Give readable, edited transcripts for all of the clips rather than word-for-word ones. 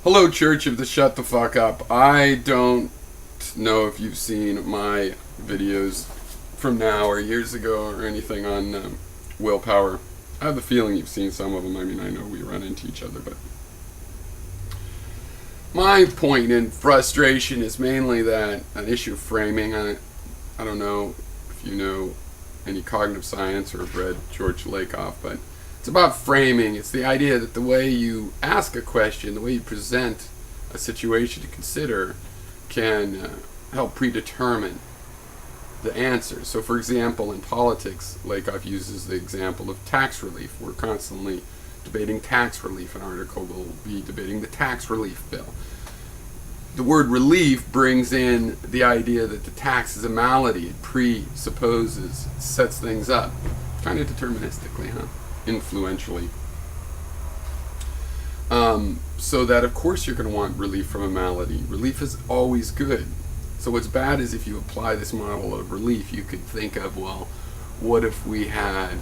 Hello, Church of the Shut the Fuck Up. I don't know if you've seen my videos from now or years ago or anything on Willpower. I have the feeling you've seen some of them. I mean, I know we run into each other, but my point in frustration is mainly that an issue of framing. I don't know if you know any cognitive science or have read George Lakoff, but it's about framing. It's the idea that the way you ask a question, the way you present a situation to consider, can help predetermine the answer. So, for example, in politics, Lakoff uses the example of tax relief. We're constantly debating tax relief. An article will be debating the tax relief bill. The word relief brings in the idea that the tax is a malady. It presupposes, sets things up, kind of deterministically, influentially. So that, of course, you're going to want relief from a malady. Relief is always good. So what's bad is if you apply this model of relief, you could think of, well, what if we had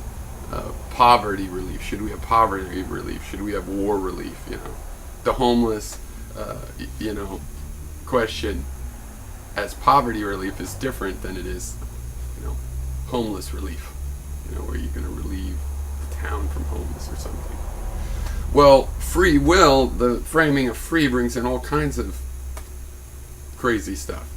poverty relief? Should we have poverty relief? Should we have war relief? The homeless, question as poverty relief is different than it is, homeless relief. Where you're going to relieve the town from homeless or something. Well, free will, the framing of free brings in all kinds of crazy stuff.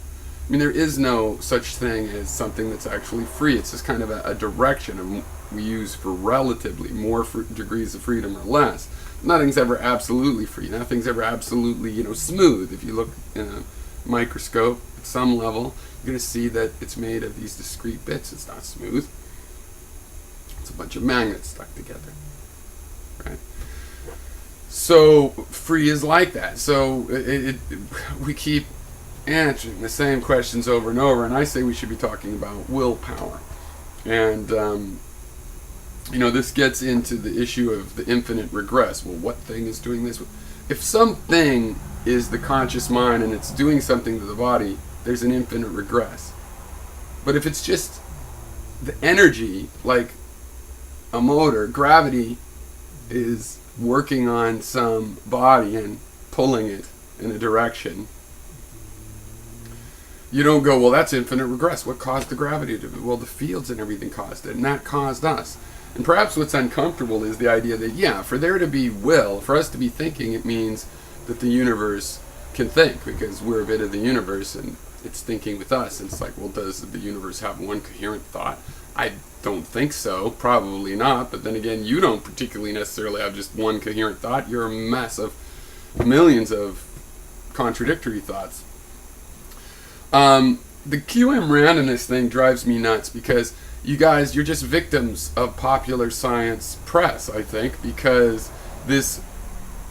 I mean, there is no such thing as something that's actually free. It's just kind of a direction we use for relatively more degrees of freedom or less. Nothing's ever absolutely free. Nothing's ever absolutely, smooth. If you look in a microscope at some level, you're going to see that it's made of these discrete bits. It's not smooth. It's a bunch of magnets stuck together, right? So free is like that. So we keep answering the same questions over and over, and I say we should be talking about willpower. And this gets into the issue of the infinite regress. Well, what thing is doing this? If something is the conscious mind and it's doing something to the body, there's an infinite regress. But if it's just the energy, like a motor, gravity is working on some body and pulling it in a direction, you don't go, well, that's infinite regress. What caused the gravity to? Well, the fields and everything caused it, and that caused us. And perhaps what's uncomfortable is the idea that, for there to be will, for us to be thinking, it means that the universe can think, because we're a bit of the universe and it's thinking with us. And it's like, well, does the universe have one coherent thought? I don't think so. Probably not. But then again, you don't particularly necessarily have just one coherent thought. You're a mess of millions of contradictory thoughts. The QM randomness thing drives me nuts because you guys, you're just victims of popular science press, I think, because this,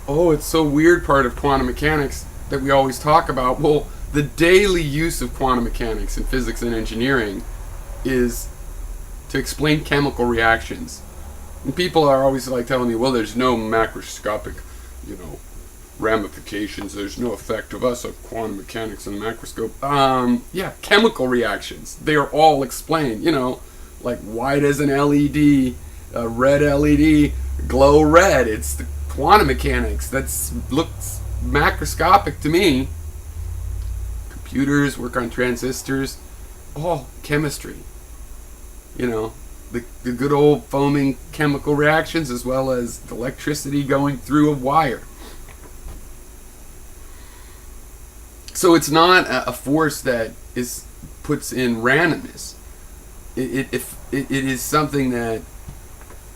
it's so weird part of quantum mechanics that we always talk about. Well, the daily use of quantum mechanics in physics and engineering is to explain chemical reactions. And people are always like telling me, well, there's no macroscopic, ramifications. There's no effect of quantum mechanics in the macroscope. Chemical reactions. They are all explained, like why does an LED, a red LED, glow red? It's the quantum mechanics. That looks macroscopic to me. Computers work on transistors. All chemistry. The good old foaming chemical reactions, as well as the electricity going through a wire. So it's not a force that puts in randomness. It is something that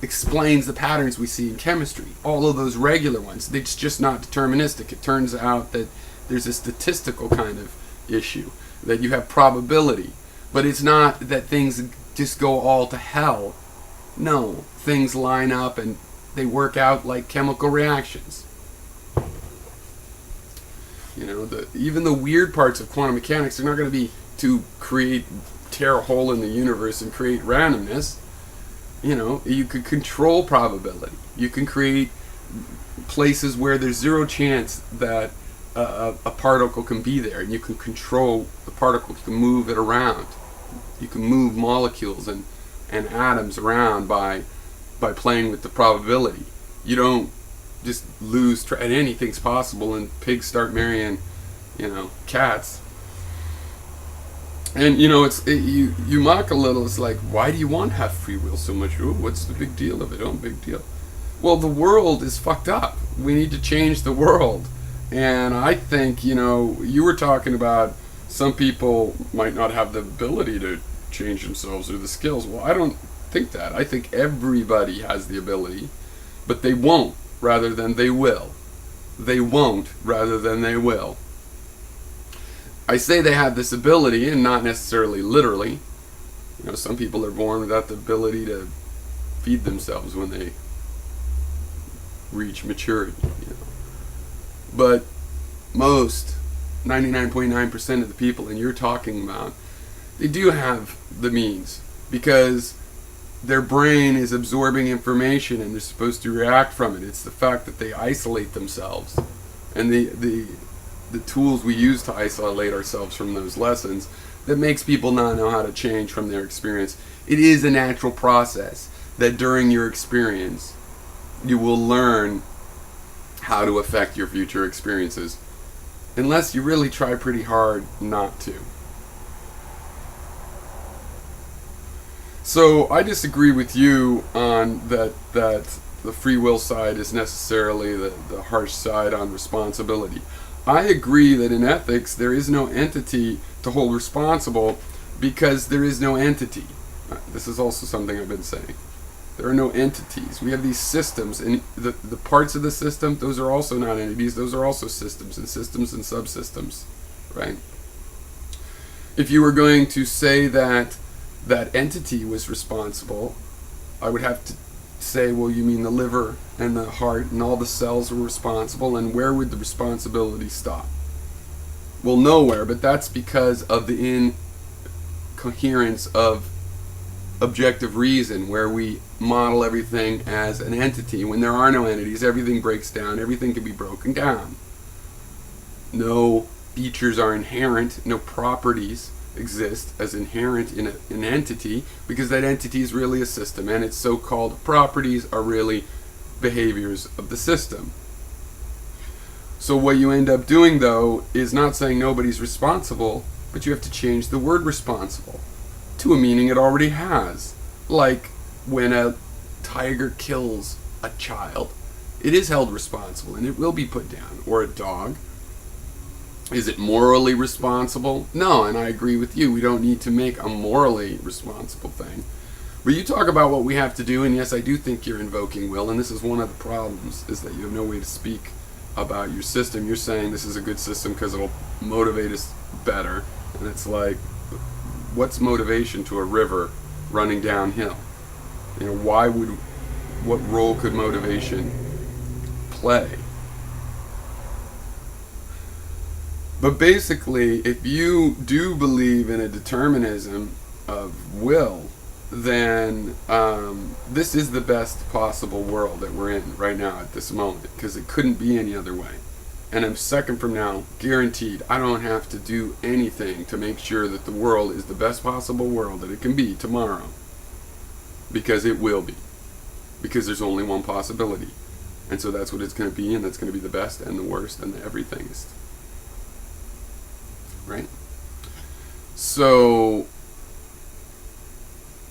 explains the patterns we see in chemistry. All of those regular ones. It's just not deterministic. It turns out that there's a statistical kind of issue, that you have probability. But it's not that things just go all to hell. No, things line up and they work out like chemical reactions. Even the weird parts of quantum mechanics are not going to be to tear a hole in the universe and create randomness. You could control probability. You can create places where there's zero chance that a particle can be there, and you can control the particle. You can move it around. You can move molecules and atoms around by playing with the probability. You don't just lose track, and anything's possible, and pigs start marrying, cats. And you mock a little. It's like, why do you want to have free will so much? Oh, what's the big deal of it? Oh, big deal. Well, the world is fucked up. We need to change the world. And I think, you were talking about some people might not have the ability to change themselves or the skills. Well, I don't think that. I think everybody has the ability, but they won't rather than they will. They won't rather than they will. I say they have this ability, and not necessarily literally. Some people are born without the ability to feed themselves when they reach maturity. But most, 99.9% of the people, and you're talking about, they do have the means, because their brain is absorbing information and they're supposed to react from it. It's the fact that they isolate themselves, and the tools we use to isolate ourselves from those lessons that makes people not know how to change from their experience. It is a natural process that during your experience you will learn how to affect your future experiences, unless you really try pretty hard not to. So I disagree with you on that the free will side is necessarily the harsh side on responsibility. I agree that in ethics there is no entity to hold responsible, because there is no entity. This is also something I've been saying. There are no entities. We have these systems, and the parts of the system, those are also not entities. Those are also systems and subsystems, right? If you were going to say that that entity was responsible, I would have to say, well, you mean the liver and the heart and all the cells were responsible, and where would the responsibility stop? Well, nowhere, but that's because of the incoherence of objective reason, where we model everything as an entity. When there are no entities, everything breaks down, everything can be broken down. No features are inherent, no properties exist as inherent in an entity, because that entity is really a system, and its so-called properties are really behaviors of the system. So what you end up doing, though, is not saying nobody's responsible, but you have to change the word responsible to a meaning it already has. Like when a tiger kills a child, it is held responsible and it will be put down. Or a dog. Is it morally responsible? No, and I agree with you. We don't need to make a morally responsible thing. But you talk about what we have to do, and yes, I do think you're invoking will, and this is one of the problems, is that you have no way to speak about your system. You're saying this is a good system because it'll motivate us better. And it's like, what's motivation to a river running downhill? What role could motivation play? But basically, if you do believe in a determinism of will, then this is the best possible world that we're in right now at this moment, because it couldn't be any other way. And a second from now, guaranteed, I don't have to do anything to make sure that the world is the best possible world that it can be tomorrow. Because it will be. Because there's only one possibility. And so that's what it's going to be, and that's going to be the best and the worst and the everythingest. Right? So,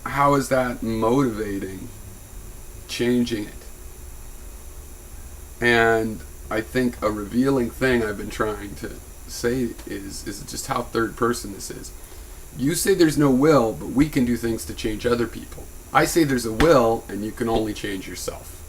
how is that motivating changing it? And I think a revealing thing I've been trying to say is just how third person this is. You say there's no will, but we can do things to change other people. I say there's a will, and you can only change yourself.